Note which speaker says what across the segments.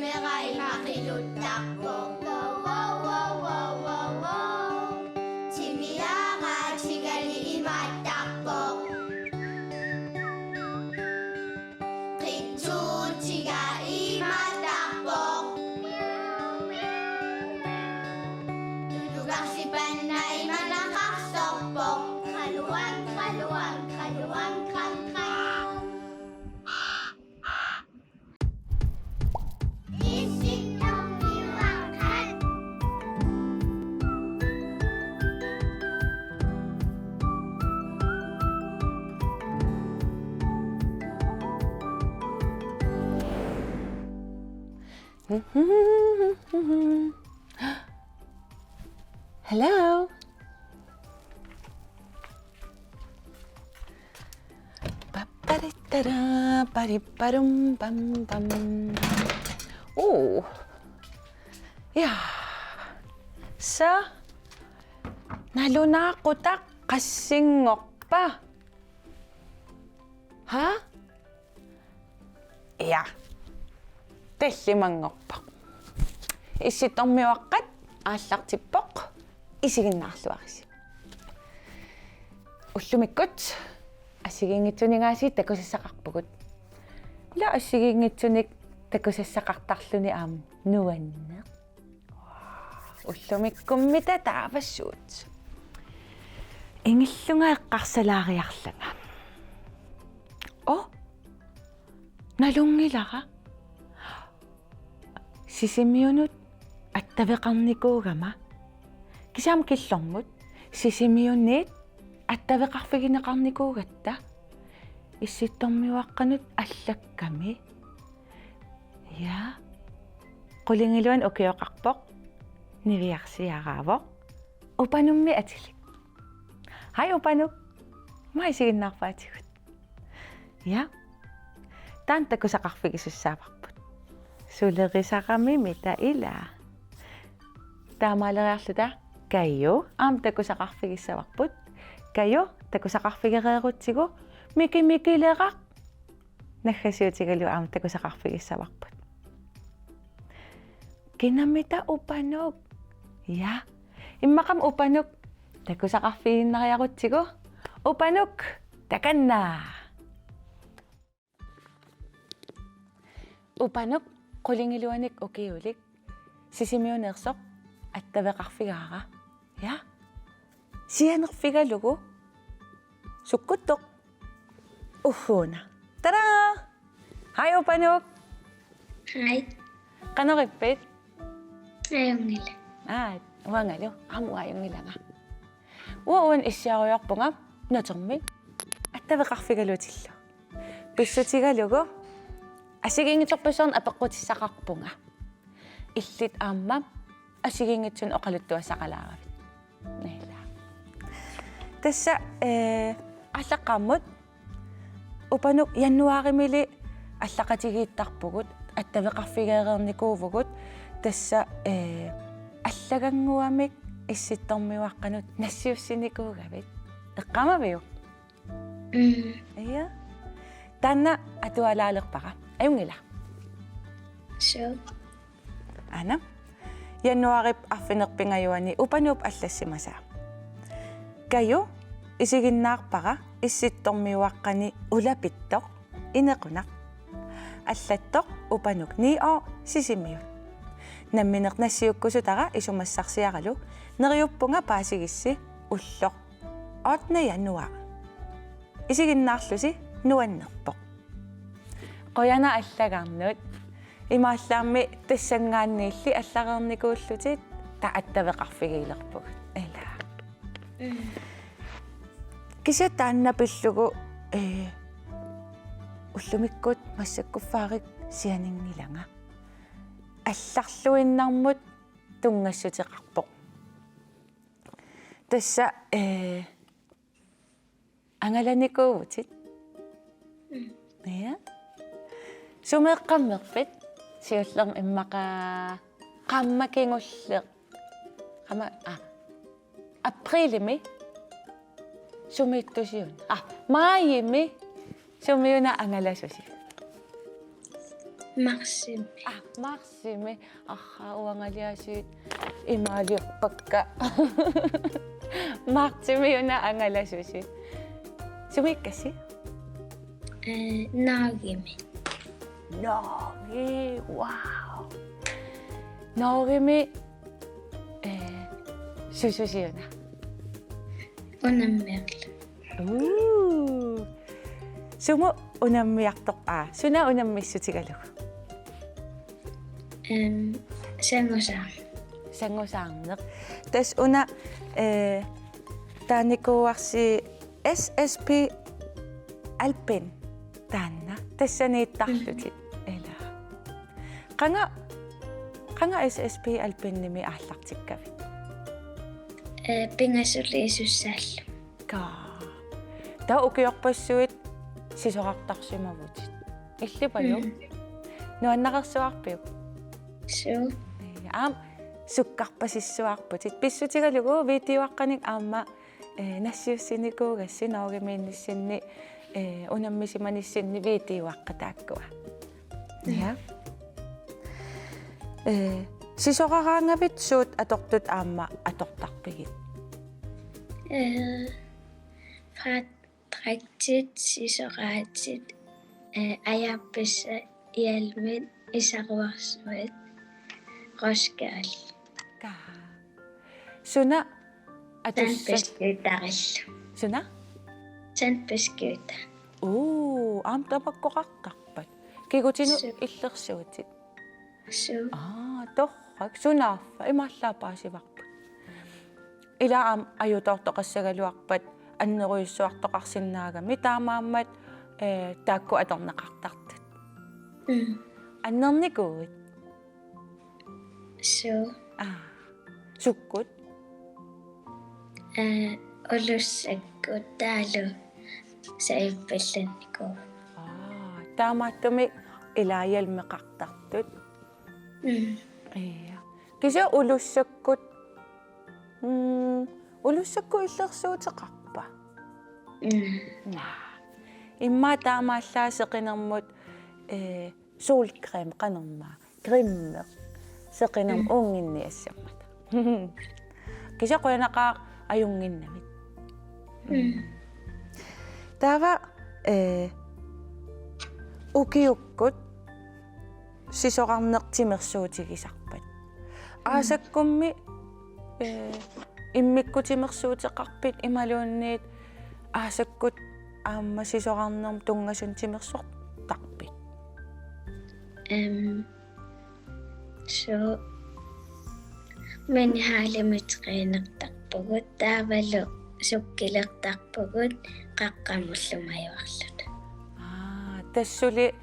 Speaker 1: Sumiray makilutakbo. Wow, wow, wow, wow, wow, wow. Chimiyaga, chigali imatakbo. Kitsu, chiga imatakbo. Tutugak si Panay malakaksokpok. Kaluwag, kaluwag, kaluwag, kangkang. Isip ng iwakan.
Speaker 2: Hello? Paparitara, pariparum pam pam. Oh. Yeah. Sa naluna ako ta kasingok pa. Ha? Yeah. Tessimangok pa. Isitong miwakat asak tipok. Isigin nakasuakis. Uslumikot. Asiging itsuningaasi teko sa sakakpugot. La asiging itsunik teko sa sakaktaklo ni nuwan na. Uslumikkumita tapasut. Ingillunga kaksalakiyakslanga. Oh? Nalungila ka? Sisimiyonut at tabakang nikogama. Kisam killongmut, sisimiyonit at tabakakfigin na kang nikogatta. Isitong miwakanut alak kami. Ya? Kulingilon o kayo kakpok? Niriyak siya kabok? Upanong mi at silik. Hay upanok? May sige nakapatsikot. Ya? Tanta ko sa kakfigin sa sabakpot. Sulaki sa kami mita ila. Tama lang ako kayo teko sa kakfigin sa wakpot. Kayo teko sa kakfigin kakot sigo. Miki lerak. Nakasiyot sigalo teko sa kakfigin sa wakpot. Kinamita upanog. Ya. Imakam upanog. Teko sa kakfigin na kakot sigo. Upanog. Takan na. Upanog. Kulingiluanik okay ulik. Sisimyon nersok. At tabakakfiga ka. Ya? Siya nakfiga lugo. Sukutok. Na. Tara! Hi, Upanok!
Speaker 1: Hi.
Speaker 2: Kano kipit?
Speaker 1: Ayong nila.
Speaker 2: Uwa nga liyo. Ayong nila nga. Uwan isya ko yak pungam. Nachongmin. At tabakakfiga lugo silo. Gusto siga lugo. Asiging itok person apakot sa kakpunga. Ilit amam. Asiging itsun o kalutuwa sa kalakawit. Nahila. Tasa, asak kamot. Upanok, yan nuwa kimili. Asak katigit takpugot. At tabakakfigarang ni kuvugot. Tasa, asagang nguwamik. Isitong miwakanot. Nasiyusin ni kugabit. Nakama ba yun? Iya. Tana, at walalak pa ka. Ayong nila.
Speaker 1: So?
Speaker 2: Ano? Yan nuwarip afinak pingayon ni Upanop aslas si Masa. Kayo, isigin nakpaka, isitong miwak ka ni ulapitok, inakunak. Aslatok, Upanok ni o sisimiyon. Naminak na siyok ko sa taka, isumasak siya kalo, nariyop po nga pasigisi, uslok. At na yan nuwa. Isigin naklo si nuwan nakpok. Kaya na aslagang not. Imaslami tisangan nili aslagang ni kusutit taat tabakakfigilak po. Ela. Kasi taan na pisugo uslumikot masagkufarik siyaning nila nga. Aslakluin ng mut tungasyo sa kakpok. Tasa angalan ni ko utit. Ayan. Sumakkamapit. Siyos lang kamakingoslik. April mi. Sumito siyon. Mayo mi. Sumiyo na ang alas siya.
Speaker 1: Максим.
Speaker 2: Maksimi uangaliasit imaliqpakka. Maksimi una angalasusi. Sumikkasi?
Speaker 1: Naagimi.
Speaker 2: Norge, wow. Norgimi sususiuna.
Speaker 1: Unammerl.
Speaker 2: Sumo unammiartoq suna unammissutigalugu.
Speaker 1: Sangusaan.
Speaker 2: Sangusaarneq. Tas una taanikuarsi SSP Alpin taanna tassaniittarlutit ila. Qanga SSP Alpin nimi aarlartikkavit.
Speaker 1: Pingasuli
Speaker 2: Ka. Ta ukiorpassuit sisoqartarsimavutit. Illipaju. Nuannaqersuarpiuk.
Speaker 1: So.
Speaker 2: Aam sukkarpasissuarputit pissutigalugu viitiuaqqanik aamma nassiussinikuugassi Norgimiinnissinni unammisimanissinni viitiuaqqataakkua. Ja. Sisoqaraangavit suut atortut aamma atortarpigit.
Speaker 1: Fra traktit sisoqaatit ajarpissa ialmit isaruarsuit roskaal.
Speaker 2: Ka. Suna
Speaker 1: Sandbeskytarill.
Speaker 2: Suna?
Speaker 1: Sandbeskyta.
Speaker 2: Aam tapakkoqartarpat. Kigutinu
Speaker 1: Su-
Speaker 2: illersuutit.
Speaker 1: So.
Speaker 2: Torrak sunaaffa imaallaappaasivarput. Ila aam ajutortoqassagaluarpat anneruissuartoqarsinnaagami taamaammat taakku atorneqartartut. Annernikuvit.
Speaker 1: So.
Speaker 2: Sukkut.
Speaker 1: Ulussakut taalu saippallanniku.
Speaker 2: Taamaattumi ilaajalmeqartartut. Iya. Kisa ulussakkut ulussakku illersuuteqarpa. Imma taamaallaasiqinermut solcreme qanerma grimmeq seqinam unginni assammata. Kisa qoyanaqaa ajunginnamit. Taava ukiukkut sisoqarneqtimersuutigisarpat. Aasakkummi immikkutimersuuteqarpit imaluunniit aasakkut aamma sisoqarnerm tungasun timersortarpit.
Speaker 1: So. Men haalimitqiinertarpugut taavalu sukkilertarpugut qaqqamullumajuarlut.
Speaker 2: Tassuli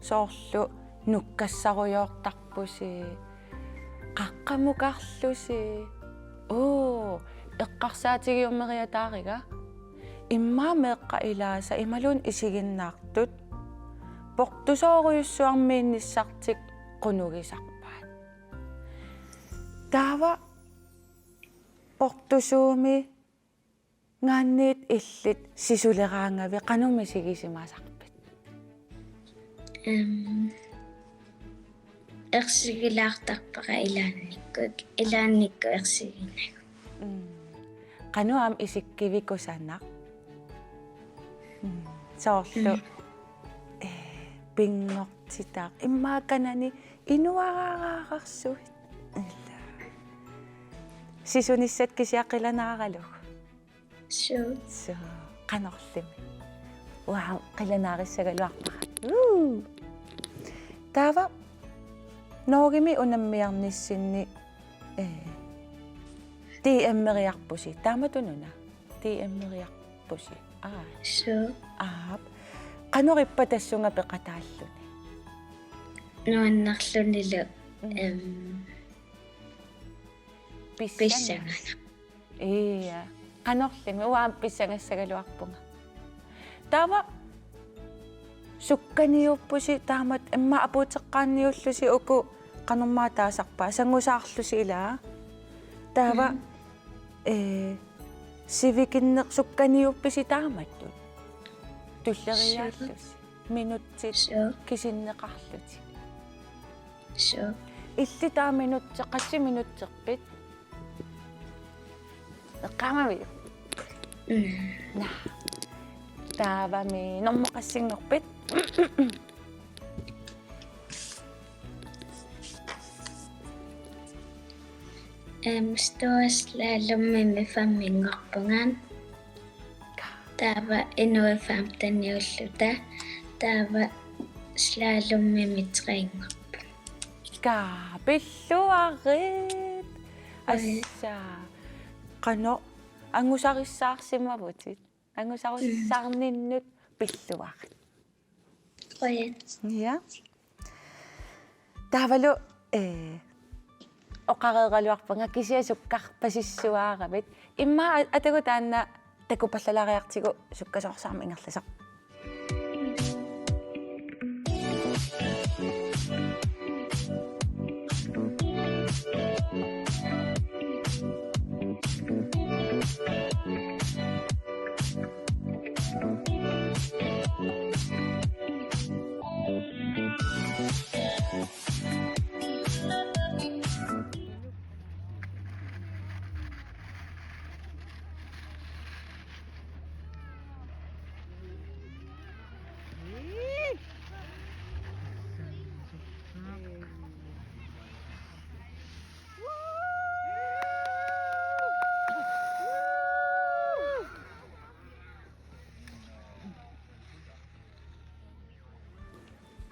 Speaker 2: soorlu nukkassarujortarpusi qaqqamukarlusi eqqarsaatigiummeriataariga immaa meeqqa ilaasa imaluun isiginnaartut portusooruyussuarmiinnissartik qunugisarpaat taava portusuumi ngaanniit illit sisuleraangavi qanumisigisimaasaarpit.
Speaker 1: Ersigilaartarpaqa ilaannikku ersiginnagu.
Speaker 2: Qanu aam isikkivikusanaq soorlu pingortitaaq immaakkanani inuaraaqarsuit sisunissat kisiaqilanaaralug so qanorlimi wow qilanaarisagaluarpaqa taava Norgimi unammiarnissinni tiemmeriarpusi taamatununa tiemmeriarpusi
Speaker 1: So.
Speaker 2: qanurippa tassunga peqataalluni
Speaker 1: Nuannarlunilu
Speaker 2: pissangana iya qanorlimi uaam pissangassagaluarpunga taava sukkaniuppusi taamat imma apuuteqqaanniullusi uku qanermaa taasarpaa sangusaarlusi ilaa taava sivikinneq sukkaniuppisi taamattu tulleriaallusi minutsit
Speaker 1: So.
Speaker 2: kisinneqarluti
Speaker 1: So,
Speaker 2: иллитаа минутсеқ қасси минутсерпит эққамави на таавами нормоқассингорпит
Speaker 1: stoaslaalummi famminngorpungaan taava inuifaam tanniulluta taava slaalummi triingorpu
Speaker 2: kaapilluarit assa qano angusarissaarsимавутит angusarissаарниnnut pilluarit
Speaker 1: qoyat
Speaker 2: ja taavalu oqareeqaluarpanga kisiasukkarpasissuaaravit imma atagu taanna takupallalariartigu sukkasoorsaarma ingerlasaq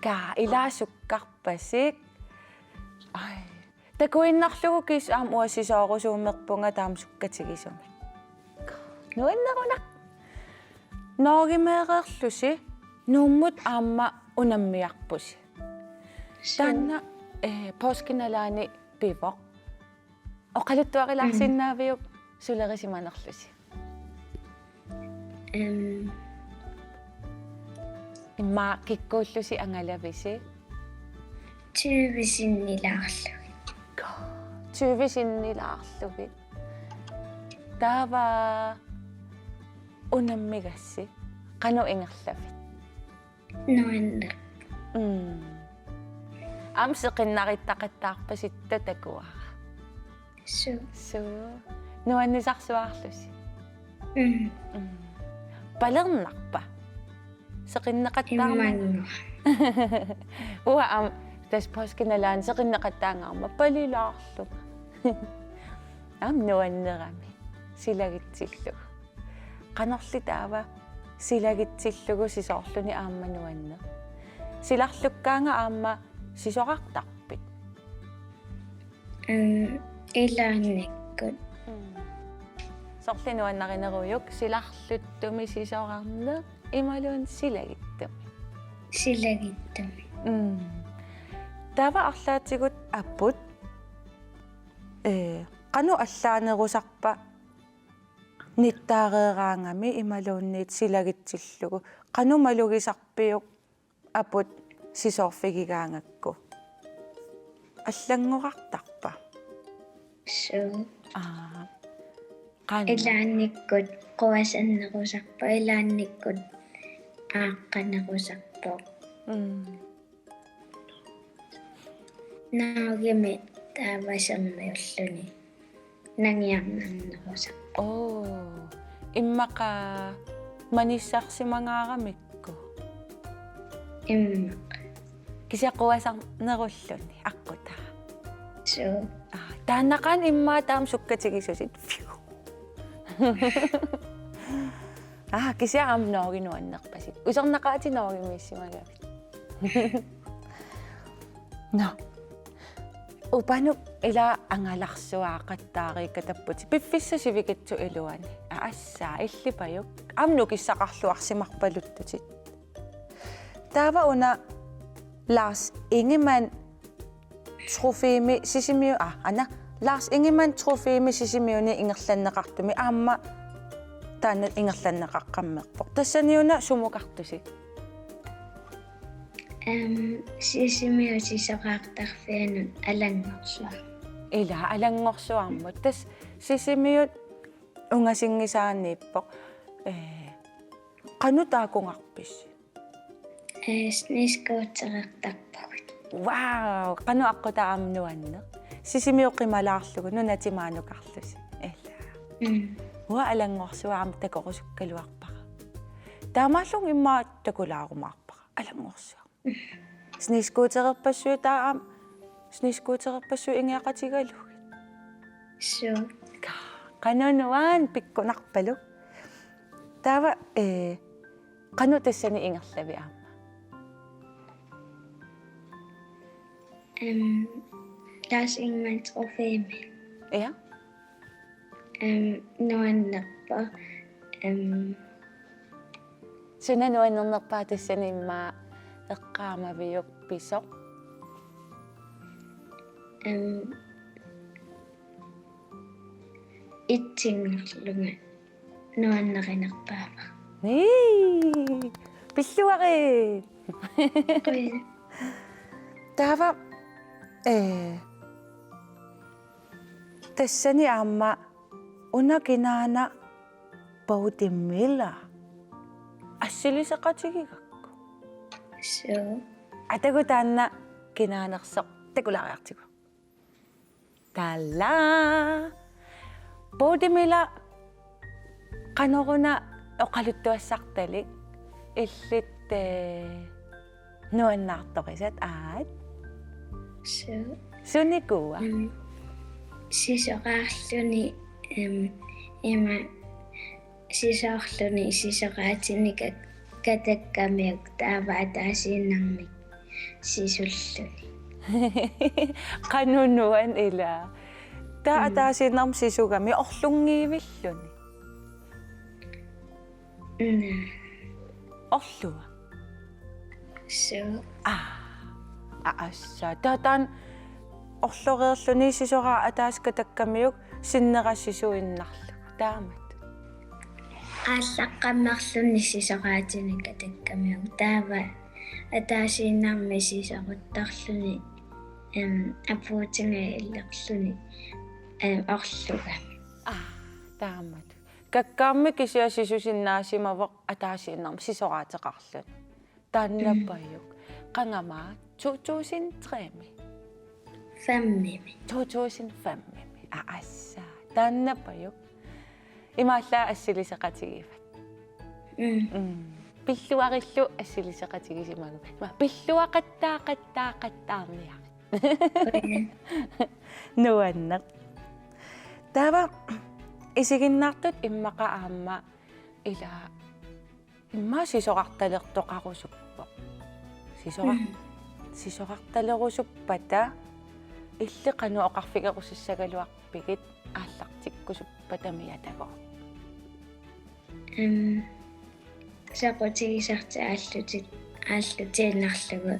Speaker 2: ka ilaasukkarpasik ai takuinnarlugu kis aam uassisoorusuumerpunga taam sukkatigisumi nuinnerunaq noogimeereerlusi nuummut aamma unammiarpusi taanna påskinalaani pivoq oqaluttuarilaarsinnaaviuk sulerisimanerlusi imma kikkuullusi angalavisi tyyvisinnilaarlugi taava unammigassi qanu ingerlavit
Speaker 1: nuanna
Speaker 2: amseqinnaриттақаттаарпаситта такуара
Speaker 1: so
Speaker 2: nuannisarsuarlusi palernerpa seqinneqattaarma uа am tas påskinalaani seqinneqattaangaarma palilaarlu am nuannerami silagitsillugu qanorli taava silagitsillugu sisoorluni aamma nuanner silarlukkaanga aamma sisoqartarpit
Speaker 1: ilaannikkut
Speaker 2: sorli nuannarineruyuk silarluttumi sisoqarner imaluun
Speaker 1: silagittumi
Speaker 2: taava arlaatigut apput qanu allaanerusarpa nittaareeraangami imaluunniit silagitsillugu qanu malugisarpiuk apput sisoorfigigaangakku аллангорартарпа
Speaker 1: so
Speaker 2: qan
Speaker 1: ilaannikkut quasannerusarpa ilaannikkut aaqqanerusarpo naagimi taavasermiulluni nangiarnarnerusarpa
Speaker 2: immaqa manissarsimangaaramikku
Speaker 1: immaq
Speaker 2: kisiaquasarnerulluni aquta
Speaker 1: so
Speaker 2: taannaqaan immaa taam sukkatigissusit kisia am nooginuannerpasit usernaqaati noogimiissimagavit no upanuk ila angalarsuaaqattaariikka tapputi piffissasivikitsu iluani assaa illipajuk amnu kissaqarluarsimarpaluttutit taava una Lars Ingemann trofeemi sisimiu ana Lars Ingemann trofeemi sisimiuni ingerlanneqartumi aamma taanna ingerlanneqaqqammerpoq tassaniuna sumuqartusi
Speaker 1: sisimiu sisoqaartarfianun alangorsuar
Speaker 2: ila alangorsuarmut tas sisimiut ungasingisaaniippoq qanu taakungarpis
Speaker 1: sniskuutserertarpagут
Speaker 2: Вау, qanu aqqutaarnuanne. Sisimiuqqimalаарlugu nunatimaanukарлуси. Ила. Уа алангорсуарам такорусуккалуарпара. Таамааллун иммаат такулаарумаарпара. Алангорсуа. Снискуутерерпассуи таам. Снискуутерерпассуи ингиақатигалуг.
Speaker 1: So.
Speaker 2: Qanunnuaan pikkunarpalu. Taava qanu tassani ingerlavi aamma.
Speaker 1: Lars Ingemann Trofæme.
Speaker 2: Ja.
Speaker 1: Nuannarpa.
Speaker 2: Sunanuannernerpaa tassani immaa eqqaamaviuq pisoq.
Speaker 1: Itsingerlunga nuannerinarpaava.
Speaker 2: Nii. Pilluarit. Taava tassani aamma unakinaana pautimmila. Assiliseqatigigakku.
Speaker 1: So.
Speaker 2: Atagutaanna kinaanersoq takulaariartigu. Talla. Pautimmila qanoruna oqaluttuassartalik illit nuannaartoqisat aat.
Speaker 1: So.
Speaker 2: Sunikua.
Speaker 1: Sisoqaarluni ima sisoqaatinikak katakkamiuk taava ataasiinnarmik sisulluni.
Speaker 2: Qanunuan ila. Ta ataasiinnarm sisugami orlungiivilluni. Orlua.
Speaker 1: So.
Speaker 2: Aassa tatan orloreerluni sisoqa ataaskatakkamiuk sinnerassisuinnarlu. Taamat.
Speaker 1: Ааllaqqammarlunni sisoqaatinika takkamiuk taava ataasiinnarmi sisoquttarluni apuutinga illerluni orluga.
Speaker 2: Taamat. Kakkaammi kisiasisusinnaasimaveq ataasiinnarm sisoqaateqarluni. Taannappajuk. Qangamaa 2003. 2005. Aassa. Taannappajuk. Imaallaa assiliseqatigivat. Pilluarillu assiliseqatigisimagu. Pilluaqattaaqattaaqattaarniarit. Nuanneq. Taava isiginnaartut immaqa aamma ila imma sisoqartalertoqarusuppoq. Sisoqartalerusuppata illi qanu oqarfikerussagaluarpigit aallartikkusuppatamiatago.
Speaker 1: Saqutigisarta aallutiinnarlugu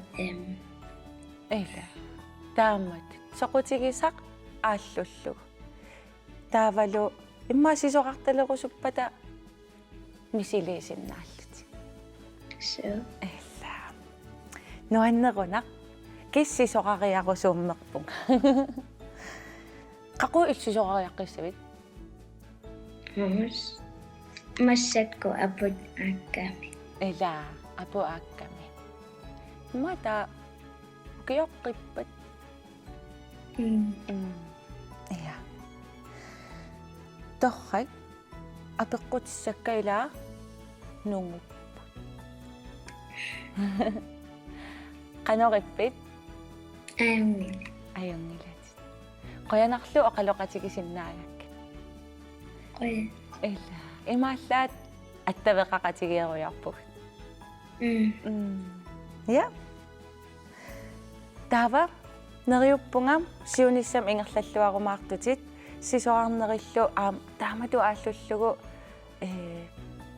Speaker 2: Ila. Taamat. Soqutigisaq aallullugu. Taavalu imma sisoqartalerusuppata misiliisinnaalluti.
Speaker 1: So.
Speaker 2: Ila. Nuannerunaq kissisoqariarusuummerpung. Qaqu ilsisoqariaqqissavit.
Speaker 1: Massakku aput aakkami.
Speaker 2: Ila apu aakkami. Mata kioqqippat. Ja. Torrak apeqqutissakka ila nungupput. Qanorippit ayungilat. Qoyanarlu oqaloqatigisinnaagak.
Speaker 1: Qoya.
Speaker 2: Ila imaallaat attaveqaqatigiarujarpug. Ja. Taava neriuppungam siunissam ingerlalluarumaartutit sisoarnerillu taamatu aallullugu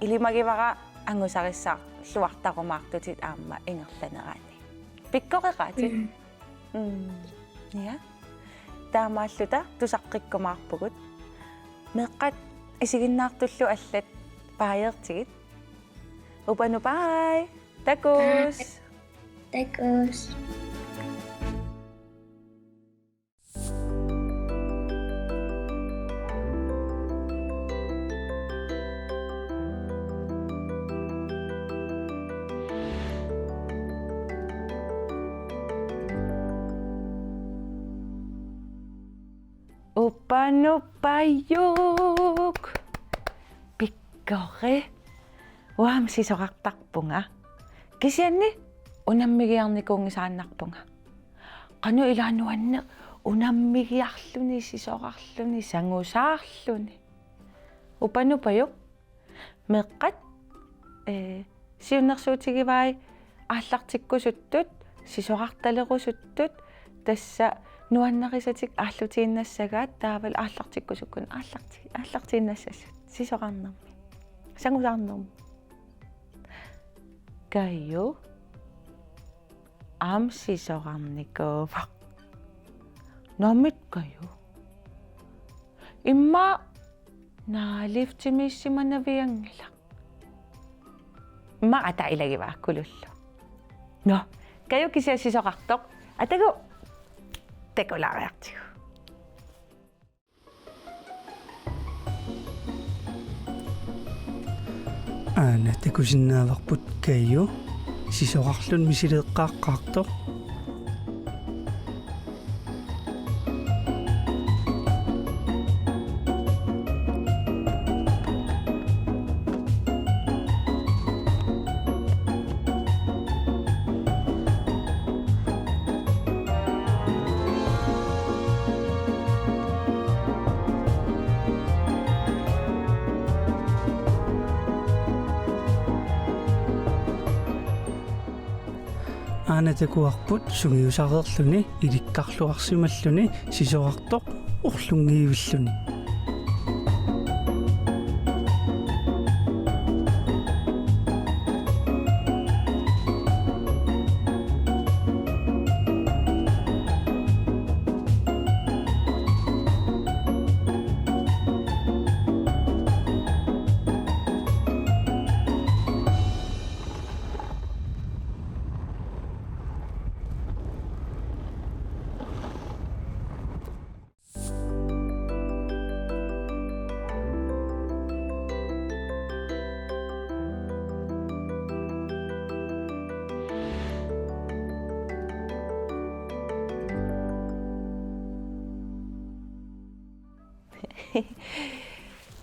Speaker 2: ilimagivara angusarissaq luartarumaartutit aamma ingerlaneraani. Pikkoreqaatit. Ja. Taamaalluta tusaqqikkumaarpugut. Meqqat isiginnaartullu allat paajertigit. Upanu bye. Takus.
Speaker 1: Takus.
Speaker 2: Upanupayuk. Pikkore. Uam sisoqartarpunga. Kisianni unammigiarnikuungisaannarpunga. Qanu ilaanuanne unammigiarluni sisoqarluni sangusaarluni. Upanupayuk. Meqqat siunnersuutigivai ааллартиккусуттут сисоқарталерусуттут тасса нуаннерисатик ааллутииннассагаат таавал ааллартиккусуккун ааллартииннассассут сисоқарнерми сангусаарнерми кайо ам сисоқарникова номит кайо имма наалифтимиссиманавиангила ма атаилагивааккулуллу no kayo kisia sisoqartoq atagu takulariartigu
Speaker 3: ana takusinnaavarput kayo sisoqarlun misileeqqaaqqaartoq aanatakuarput sugiusareerluni ilikkarluarsimalluni sisoqartoq urlungiivilluni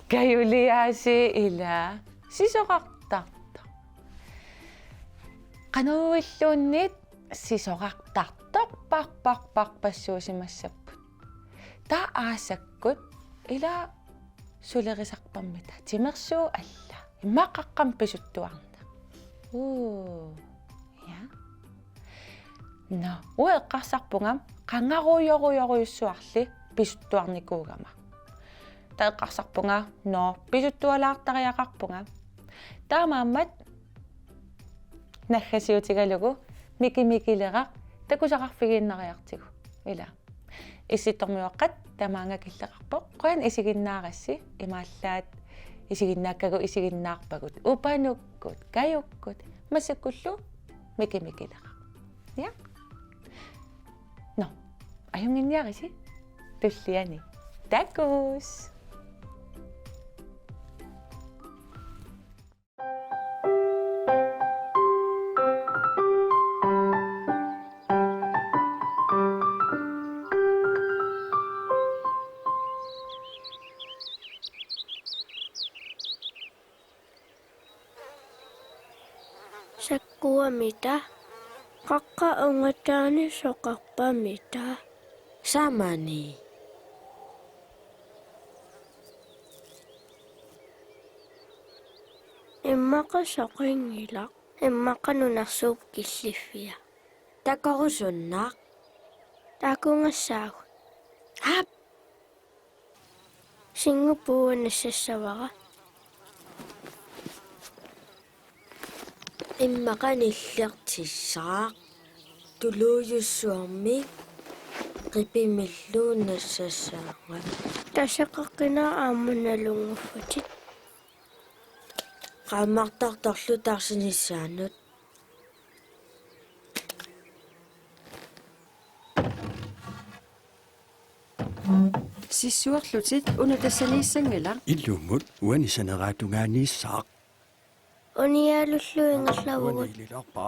Speaker 2: kayuliasi ila sisoqartartoq qanuulluunnit sisoqartartoq parparparpassuusimassapпут та аасаккут ила сулерисарпармита тимерсуу алла иммаққаққам писуттуарна я на уэққарсарпунгам қангаруйоруйоруйуссуарли писуттуарникуугама таэққарсарпунга но писуттуалаартариақарпунга таамааммат наггасиутигалугу микимикилерақ такусақарфигииннариартигу ила исситтормиуаққат тамаанга киллеқарпоқ қуан исигиннаарасси имааллаат исигиннааккагу исигиннаарпагут упануккут каюккут массаккуллу микимикилеқар я но аюнгинниариси туллиани такус
Speaker 1: Sakkuamita. Kakka ungatani soqarpamita.
Speaker 4: Samani.
Speaker 1: Immaqa soqingilaq. Immaqa nunarsuup killiffiya.
Speaker 4: Takorusunnaq.
Speaker 1: Taakungassaagu.
Speaker 4: Hap.
Speaker 1: Singupuunassavara.
Speaker 4: Immaqanillertissaaq. Tuluuyussuarmi. Qipimilluunassassaanga.
Speaker 1: Tasaqaqqina aamunalunguffutit.
Speaker 4: Qaammartartorlutaarsinissaanut. Sissuarlutit unutassaniissangala.
Speaker 5: Illumut uanisaneratungaaniissaaq.
Speaker 1: Unialulluingallavugut.
Speaker 5: Uaniililorpa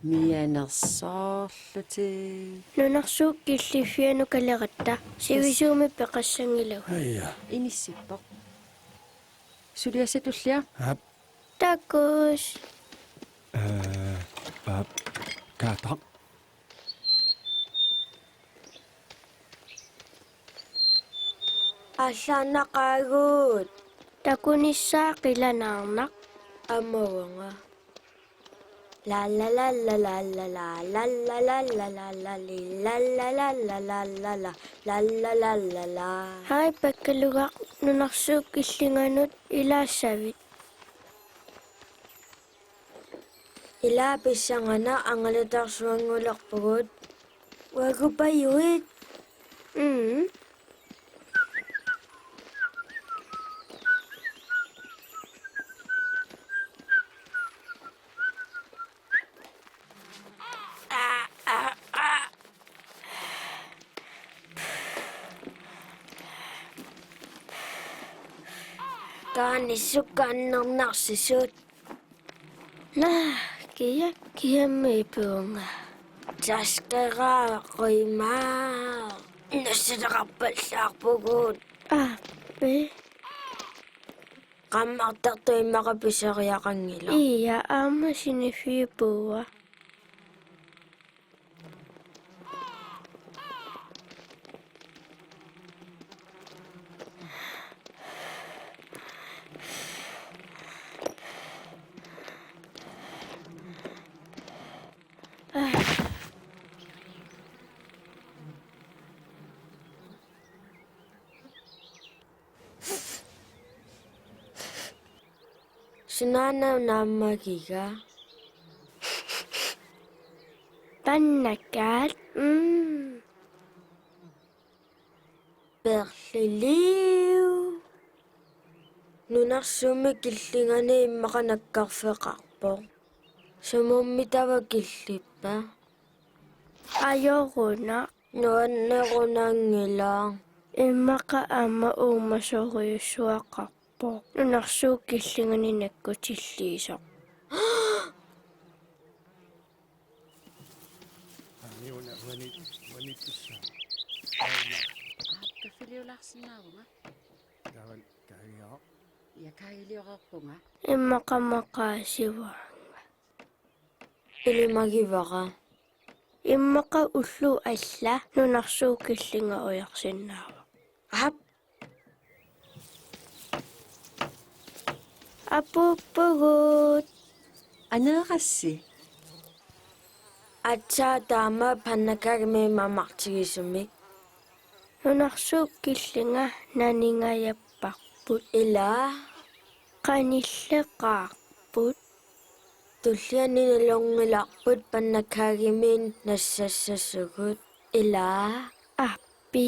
Speaker 4: Mianersoorluti.
Speaker 1: Nunarsuuk killiffianu kaleratta. Sivisuumi peqassangilagu.
Speaker 5: Aija.
Speaker 4: Inissippoq. Suliasatullia.
Speaker 5: Hap.
Speaker 1: Takus.
Speaker 5: Pap. Kaataq.
Speaker 4: Аллааннақаагуут.
Speaker 1: Takunissaa qilanarnaq.
Speaker 4: Аммаванга. La la la la la la la la la la la la la li la la la la la la la la la la la la.
Speaker 1: Hai pakkalugaq nunarsuuk killinganut ilaassavit.
Speaker 4: Ila pissangana angalataarsuangularpugut. Wagupayuit. Kaanissukkaannernarsisut.
Speaker 1: Kiammiipuunga.
Speaker 4: Tasqeraaqqimaa. Nassataqarpallaarpugut.
Speaker 1: Appi.
Speaker 4: Qammartartuimmaqapisariaqangila.
Speaker 1: Iya aama sinifiipuua.
Speaker 4: Sunana naammagiga.
Speaker 1: Pannakkaat.
Speaker 4: Perliliu. Nunarsumi killingani immaqanakkarfeqarpoq. Sumummitava killippa.
Speaker 1: Ajoruna.
Speaker 4: Nuannerunangila.
Speaker 1: Immaqa aama uumasuuriussuaqarpoq. Nunarsuuk killingani nakkutilliisoq.
Speaker 4: Kafiliularsinaaruga.
Speaker 5: Kaajaq.
Speaker 4: Ja kailiorarpunga.
Speaker 1: Immaqa maqaasivaanga.
Speaker 4: Ilimagivara.
Speaker 1: Immaqa ullu alla nunarsuuk killinga ujarsinnaava.
Speaker 4: Hap.
Speaker 1: Apuppugut.
Speaker 4: Aneerassi. Atsaa taama pannakagmi mamartigisumik.
Speaker 1: Nunarsuuk killinga naningayapparput.
Speaker 4: Ila.
Speaker 1: Qanilleqaarput.
Speaker 4: Tulliani nalongilarput pannakagimin nassassugut. Ila.
Speaker 1: Appi.